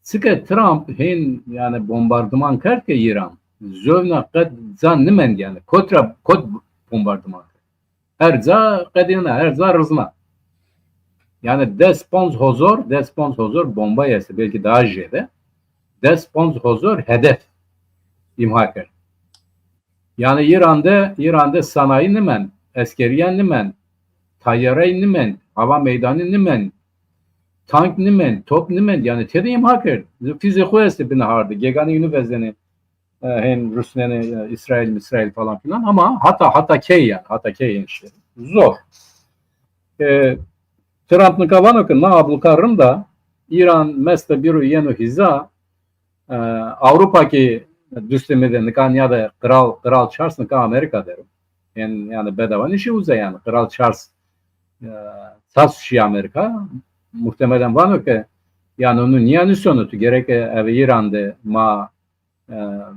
Sıkı Trump hin yani bombardıman kerke İran. Zövna kad zan nimen yani kod bombardıman. Her za kadina her za rızma. Yani despons hozor bomba yese belki daha jede. Despons hozor hedef imha ker. Yani İran'da sanayi nimen, askeriyen nimen, tayyare nimen, hava meydanı nimen, tank nimen, top nimen yani tedi imha ker. Fiziko esti bin hardı. Gegani üniversiteni hem Rusya'nın İsrail falan filan ama hatta key işte. Zor. Trump'ın kavanokun na ablukarım da İran mesle biru yenu hiza Avrupa ki düstemede nikan ya da Kral Charles nikan Amerika derim. Yani bedava işi uza yani. Kral Charles tas şi Amerika muhtemelen var ki yani onun niye nüsyonu gerek ev İran'da ma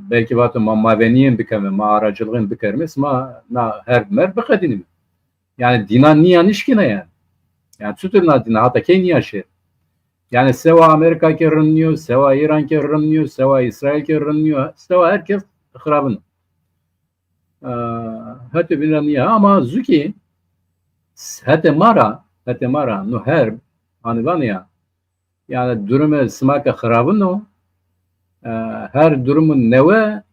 belki vatı ma maveniyen bikeme, ma aracılığın bikermes, ma na her mer bikadinim. Yani dinan niyan işkine yani. Yani tuturna dina hatta Kenya şey. Yani seva Amerika ke rınıyor, seva İran ke rınıyor, seva İsrail ke rınıyor, seva herkes hırabın. Hatta bilmiyorum ama zuki hatta mara no her hani var ya yani durumu smaka hırabın o her durumun neve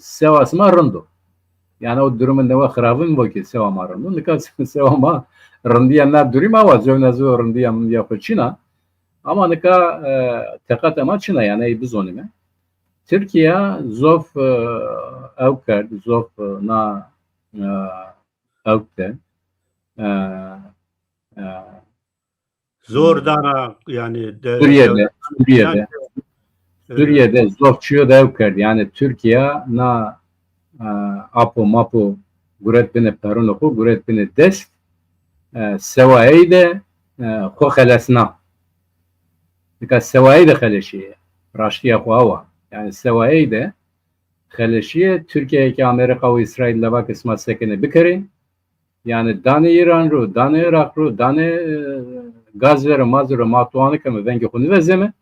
seva sma rındı. Yani o durumun neve hırabın bu ki seva ma rındı. Ne kadar seva ma rındiyanlar durum ama zövnazı rındiyan yapıcına. Ama ne kadar tekat ama Çin'e yani biz onu mu? Türkiye zof evker zof na evkte Zor dana yani Suriye'de zofçuyor da evker yani Türkiye na apo mapo guret bine peronoku guret bine dest sevayı de kokelesna dikkat sevayı da khaleşiye raştiya kuava yani sevayı da khaleşiye Türkiye'deki Amerika ve İsrail'le bak isma sekene bikerin yani dane İran ru dane Irak ru dane gaz veri mazuru matuanı kemi vengi kunu vezeme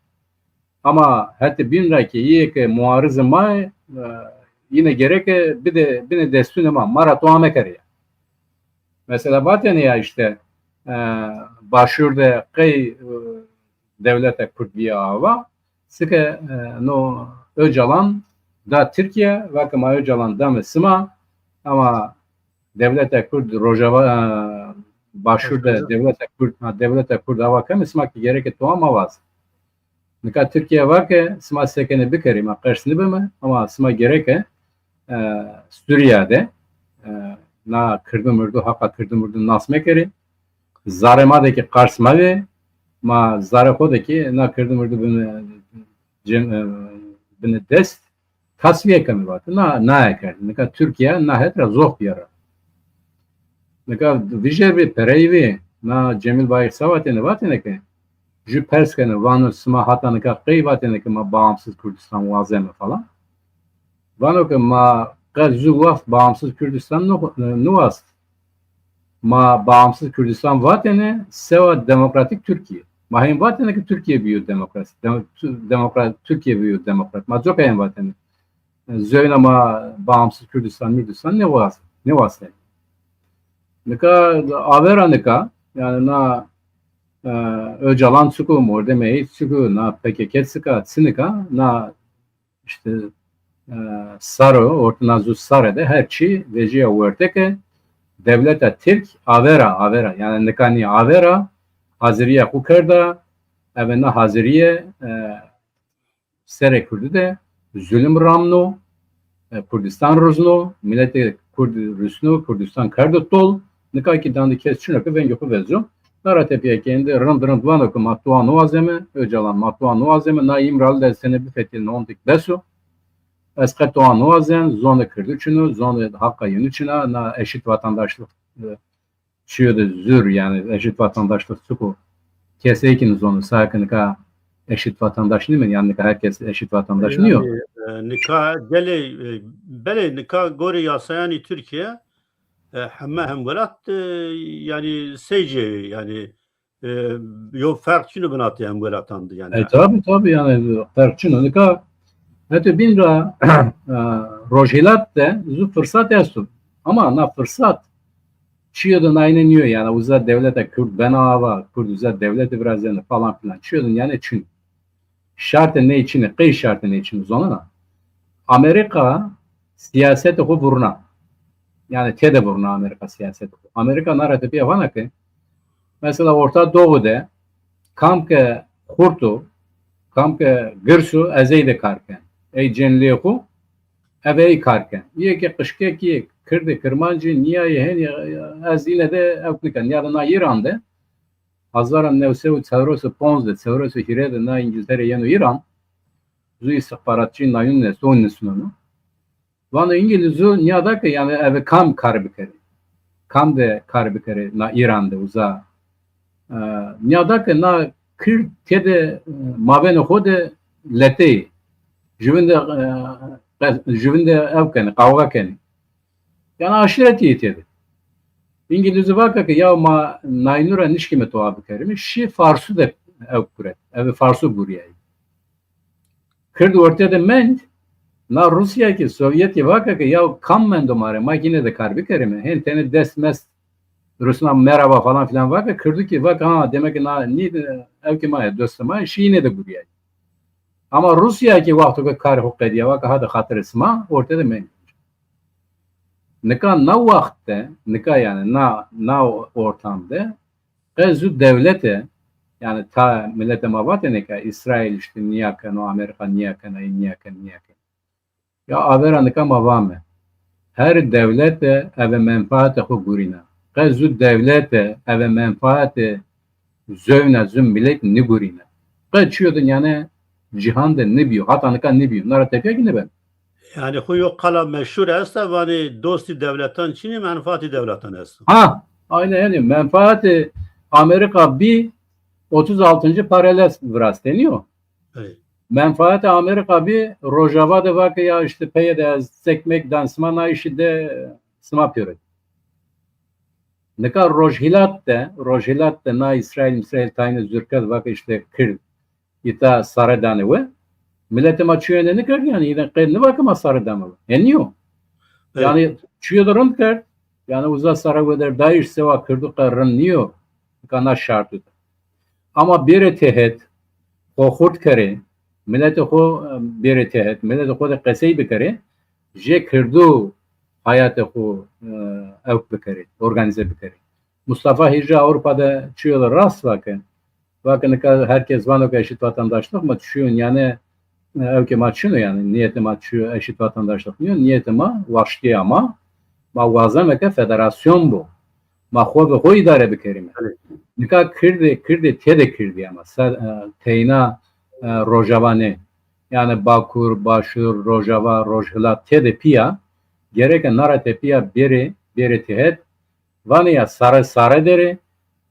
ama hatta bin raki iyi ki muarızı may yine gerek bir de destün ama maratuame kariye mesela bateni ya işte başurda kay devlete Kürdiye ava sıkı no Öcalan da Türkiye ve kama Öcalan da Müslüman ama devlete Kürt Rojava başurda devlete Kürt ava kam Müslüman ki gerek to ama vaz nika Türkiye var ki sma sekene bikerim karşısını bime ama sma gerek Suriye'de na kırdımırdı hakka kırdımırdı nasmekeri zaremadaki karşısma ve ma zarakodaki na kırdımırdı bine dest tasfiye kami vardı na eker nika Türkiye na hetra zoh bir yara nika vijerbi perevi na Cemil Bayır savatene vatene ki ju perskene vanu sma hatta nika kıyvatene ki ma bağımsız Kürdistan vazeme falan vanu ki ma gazu vaf bağımsız Kürdistan nuvast ma bağımsız Kürdistan vatene seva demokratik Türkiye mahim vatene ki Türkiye büyüyor demokrat Türkiye büyüyor demokrat ma zokayen vatene zöyna ma bağımsız Kürdistan Midistan ne vast nika avera nika yani na Öcalan çıkıyor orada mey çıkıyor na PKK çıkıyor sinika na işte Sarı ortadan zu Sarı'da her şey veciye uğurteke devlete Türk avera yani nekani avera Haziriye hukerda evena Haziriye sere Kürt'de zulüm ramno Kürdistan ruzno milleti Kürt Rusno Kürdistan kardotol nekaki dandı kesçine ki ben yoku vezzo Naratepiye kendi rınd vano ki matuan oazeme Öcalan matuan oazeme na İmralı da sene bir fethilini ondik beso Eskatoğan oazen zonu Kürtçünü zonu Hakka yönüçüne na eşit vatandaşlık çiğde zür yani eşit vatandaşlık suku keseykin zonu sakınka eşit vatandaş değil mi? Yani herkes eşit vatandaş mı yok? Nika gele bele nika gori yasayani Türkiye hem velat yani seyce yani yo farklı binat hem velatandı yani. Tabii yani farklı nika hatta bin ra rojilat de zu fırsat yastu ama na fırsat çiyordun aynen yiyor yani uzak devlete Kürt benava Kürt uzak devleti biraz yani falan filan çiyordun yani çünkü şartı ne için kıy şartı ne için uzanana Amerika siyaseti huburuna yani tede buruna Amerika siyaseti Amerika narratifi yapana ki mesela Orta Doğu'da kamke kurtu kamke gırsu ezeyde karken ey cenliyeku evey karken ye ki kışke ki kırdı kırmancı niye az yine de evliken ya da na İran'da Hazaran nevsevu çevrosu ponzde çevrosu hirede na İngiltere yenu İran zu istihbaratçı na yunne son nesunu Vanı İngilizü niyada ki yani evi kam karbikeri kam de karbikeri na İran'da uza niyada ki na kır tede mavene hode letey jivinde evken kavga keni. Yani aşiret yetedi. İngilizce vaka ki ya ma naynura nişkime tuabı kerimi şi farsu da ev kuret. Ev farsu buraya. Kırdı ortada ment na Rusya ki Sovyet vaka ki ya kam mendomare makine de karbi kerime. Hen tane desmes Rusuna merhaba falan filan vaka kırdı ki vaka ha demek ki na ni ev ki maya dostuma şi yine de buraya. Ama Rusya ki vakti kar hukka diye vaka hadi hatır isma ortada ment. Nika na vakte, nika yani na ortamda Gazzu devlete yani ta millete mabate nika İsrail işte niyaken o Amerika niyaken. Ya avera nika mabame. Her devlete eve menfaate hu gurina. Gazzu devlete eve menfaate zövne zümbilet ni gurina. Kaçıyordun yani cihanda ne biyo. Hatta nika ne biyo. Nara tepiye ki ne ben. Yani huyu kala meşhur est vani dosti devletten çini menfaati devletten est. Ha, aynen yani menfaati Amerika bir 36. paralel vras deniyor. Evet. Menfaati Amerika bir Rojava da vakı ya işte peye de sekmek dansmana işi de smapıyor. Ne kadar Rojhilat da na İsrail tayını zürkaz vakı işte kır ita Saradani ve milletim açıyor ne kadar yani yine ne vakı ma Saradani ve. Eniyor. Yani çiyoların kar yani uzak Saraveder dair seva kırdık niyo kana şartı. Ama bir tehet o khurt kare millet o bir tehet millet o da qasay bikare je kırdı hayatı o ev bikare organize bikare. Mustafa Hicri Avrupa'da çiyolar rast vakın herkes vano eşit vatandaşlık mı düşüyor yani evke maçını yani niyetim açıyor eşit vatandaşlık diyor niyetim vaşti ama mavazam ke federasyon bu. Mahve koy idare bikerim. Nika kirdi tede kirdi ama teyna Rojavane yani Bakur, Başur, Rojava, Rojhila tede piya gereken narate piya beri tehet vaniya sarı deri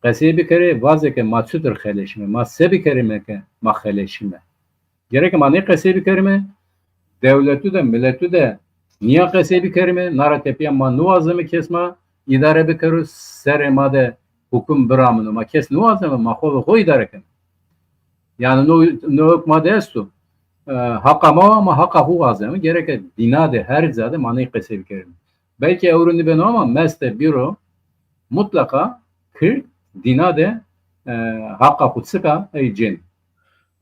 qasi bikere vazeke matsudur kheleşme masse bikerime ke makheleşme gereken mani qasi bikerime devleti de milleti de niye qasi bikerime narate piya manuazımı kesma idare bikerus seremade hukum bıramını ma kes nuazımı mahov koy idare ken yani no hukma destu hakama ama hakahu azamı gereken dinade her zade mani qasi bikerime belki evruni ben ama meste biro mutlaka kır dinade hakka kutsika ecin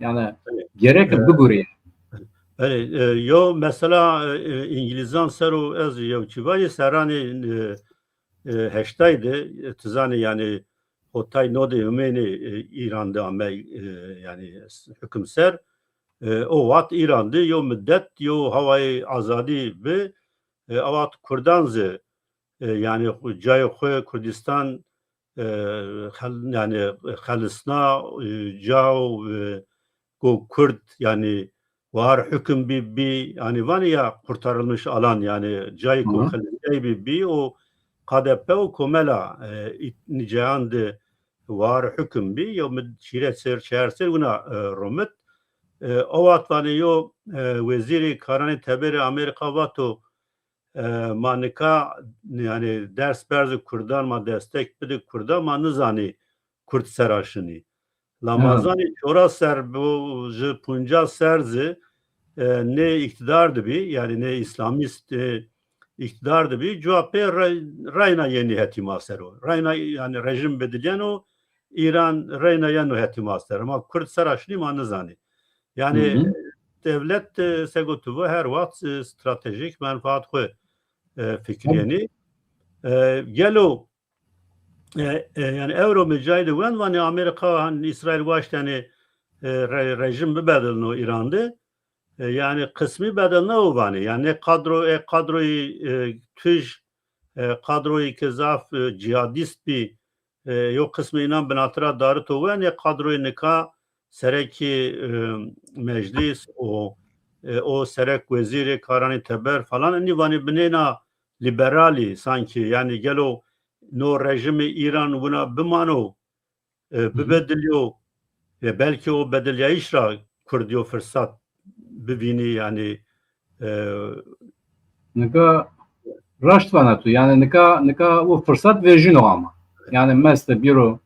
yani gerek bu buraya. Yo mesela İngilizan seru ez yevçivayı serani heştaydı tizani yani Hotay nodi hümeni İran'da ama yani hükümser o vat İran'dı yo müddet yo havayı azadi ve avat Kurdanzı yani cay Kurdistan yani Halisna Cao Go Kürt yani var hüküm bir yani var ya kurtarılmış alan yani Cayko Halisna bir o KDP o Komela niceandı var hüküm bir yo şiret ser buna romet o vatanı yo veziri karani teberi Amerika vato manika yani ders berzi Kurdan ma destek bidi Kurdan ma nizani Kurt seraşını. Lamazani çora ser bu punca serzi ne iktidardı bir yani ne İslamist iktidardı bir CHP rayna yeni hetimaser o. Rayna yani rejim bedilen o İran rayna yeni hetimaser ama Kurt seraşını ma nizani. Yani devlet segutuva her vakit stratejik menfaat koy fikriyeni gelo yani Euro mücadele van Amerika hani İsrail baş yani rejim bedelno İran'da yani kısmi bedelno o vani yani kadroyu tüj kadroyu kezaf cihadist bir yok kısmı inan benatıra darı to yani kadroyu nika sereki meclis o serek veziri karani teber falan hani vani binena liberali sanki yani gelo no rejimi İran buna bimano bebediliyor belki o bedeliyişra kurdiyo fırsat bibini yani nika raşt vana tu yani nika o fırsat vejin o ama. Yani mesela biro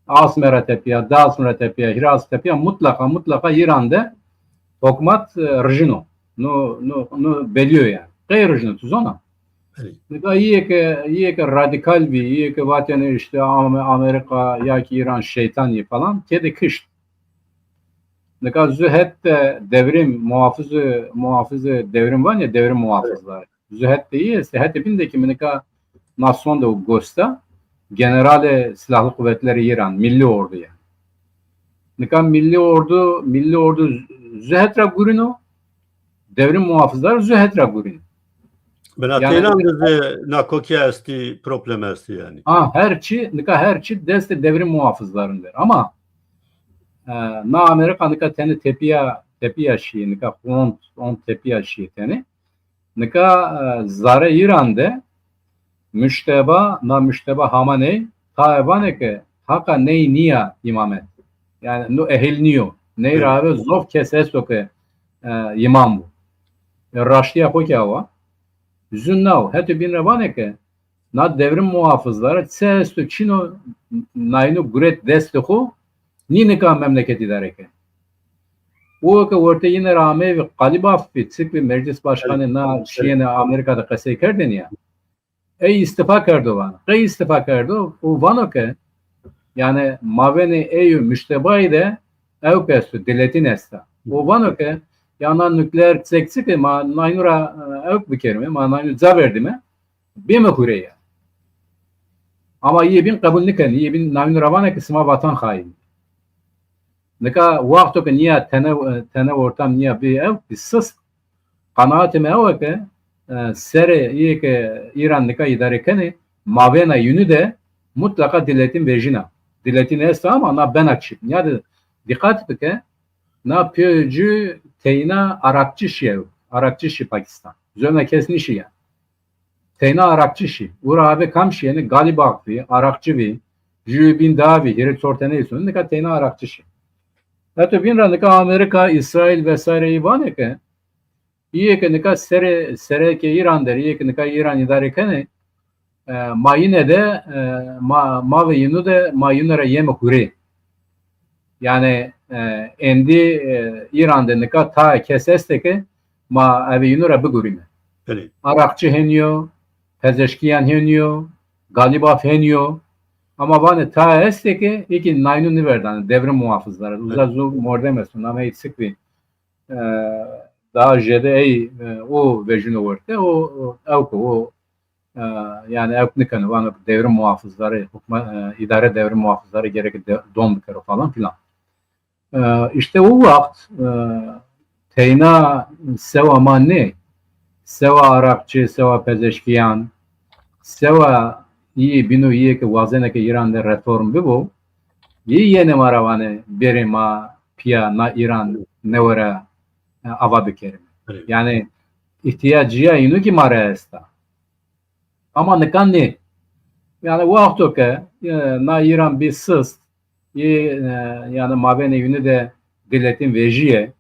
Asmera tepiya, Dalsmera tepiya, Hiraz tepiya mutlaka İran'da hükümet rejino. No beliyor yani. Gayr rejino tuzona. iyi ki radikal iyi ki vatanı işte Amerika ya ki İran şeytani falan kedi kış. Ne kadar zühet devrim muhafızı devrim var ya devrim muhafızları. Zühet de iyi. Sehet bindeki ne kadar nasyon da gösta generale silahlı kuvvetleri İran milli ordu yani. Ne kadar milli ordu zühetra gurino devrim muhafızları zühetra gurino. Benateylan bizi nakokiya esti problem esti yani. Herçi deste devrim muhafızlarındır. Ama na Amerika nika teni tepiya şiyi nika front tepiya şiyi teni nika zare İran'da müşteba Hamaney taevane ke haka ney niya imamet. Yani no ehil niyo. Ney rave zov keseso ke imam bu. Raştiya kokya Zünnav, heti bin revaneke na devrim muhafızları sestu çino naynu guret destehu ni nika memleket idareke. O ke orta yine rağme ve kalibaf bir sık bir meclis başkanı na şiyene Amerika'da kasey kerdin ya. İstifa kerdo van. İstifa kerdo o vano ke yani maveni eyu müştebayde ev pestu deletin esta. O vano ke yanan nükleer seksi ki ma naynura yok bir kelime ma naynu zaverdi mi bir mi kureya ama iyi bin kabul niken iyi bin naynu ravane ki sima vatan hain nika vakto ki niye tene ortam niye bir ev bir sız kanaatime ev ki sere iyi ki İran nika idare keni mavena yünü de mutlaka diletin vejina diletin esa ama na ben açıp yani dikkat et ki ne yapıyor Teyna Arakçı şi Pakistan. Zöne kesni şi ya. Teyna Arakçı şi. Ura abi kam şi yani Galibak vi, Arakçı vi, Jübin davi, Hirit sortene isun. Nika Teyna Arakçı şi. Hatta bin nika Amerika, İsrail vesaire ibane ke. İyi ki nika sere ke İran der, iyi ki nika İran idare kene. Ma yine de ma ve yinu de ma yunara yeme huri. Yani endi İran'da nika ta kesesteki ma evi yunura bugurime. Arakçı heniyor, Pezeşkiyan heniyor, Galibaf heniyor. Ama bana ta esteki iki naynunu verdi. Devrim muhafızları. Uzazu mordemesin ama eksik bir daha jede o vejino verdi. O yani evnikanı bana devrim muhafızları, idare devrim muhafızları gerek donbikaro falan filan. İşte o vakit Teyna seva manne, seva Arapçı, seva Pezeşkiyan, seva iyi binu iyi ki vazene ki İran'da reform bu. İyi yeni maravane berima piya na İran ne vara ava bikerim. Yani ihtiyacıya inu ki mara esta. Ama ne kan ne? Yani vakto ki na İran bir sıst yani mabene yünü de devletin vejiye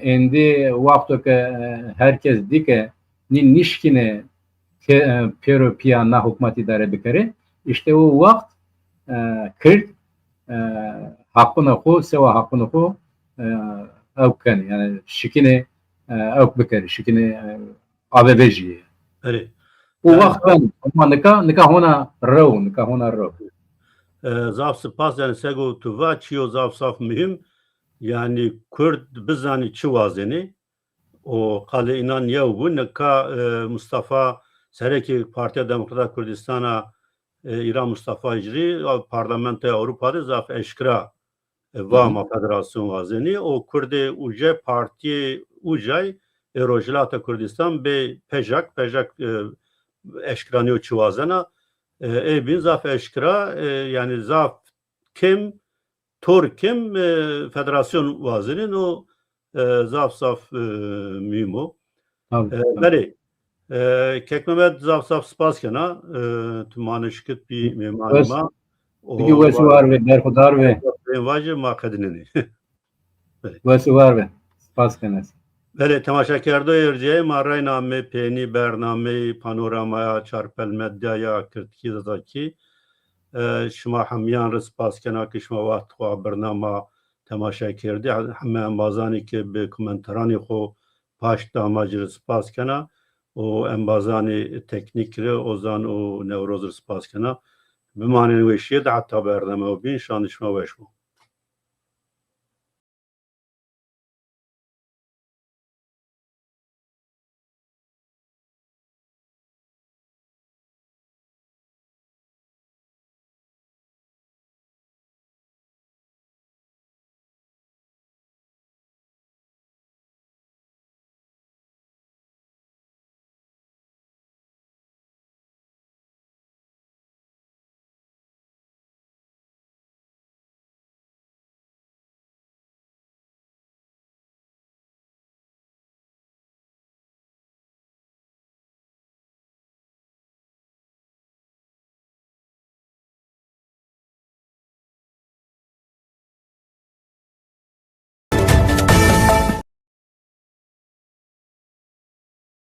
endi vakto ke herkes dike ni nişkine pero piyana hükümet idare bikere işte o vakt Kürt hakkını ku seva hakkını ku evken yani şikine ev bikere şikine ave vejiye o vakt ben ama nika hona rav Zaf spas yani sego tuva çiyo zaf saf mühim yani Kürt bizani çi vazeni o kale inan yev bu neka Mustafa Sereki Partiya Demokrata Kürdistan'a İran Mustafa icri parlamentoya Avrupa'da zaf eşkira vama federasyon vazeni o Kürdi uce parti ucay Rojilata Kürdistan be pejak eşkranıyor çi vazena bin zaf eşkira yani zaf kim Turkim federasyon vazinin o zaf mühim o. Beri Kekmemet zaf spaskena tümanışkıt bir mimarima. Peki vesi var ve berhudar ve vacı makadinini. vesi var ve سپاس کنید. بله تماشاگرده ارجاع مارای نامه پینی برنامه پانورامایا چارپل مدیا یا کرتکی داداکی شما همیان را سپاس کنم که شما وقت خواه برنامه تماشا کرده. همه انبازانی که به کامنترانی خو پاشت داماج را سپاس کنم و انبازانی تکنیک را اوزان و نوروز را سپاس کنم. بمانین وشید حتی برنامه و بین شان شما وشمو.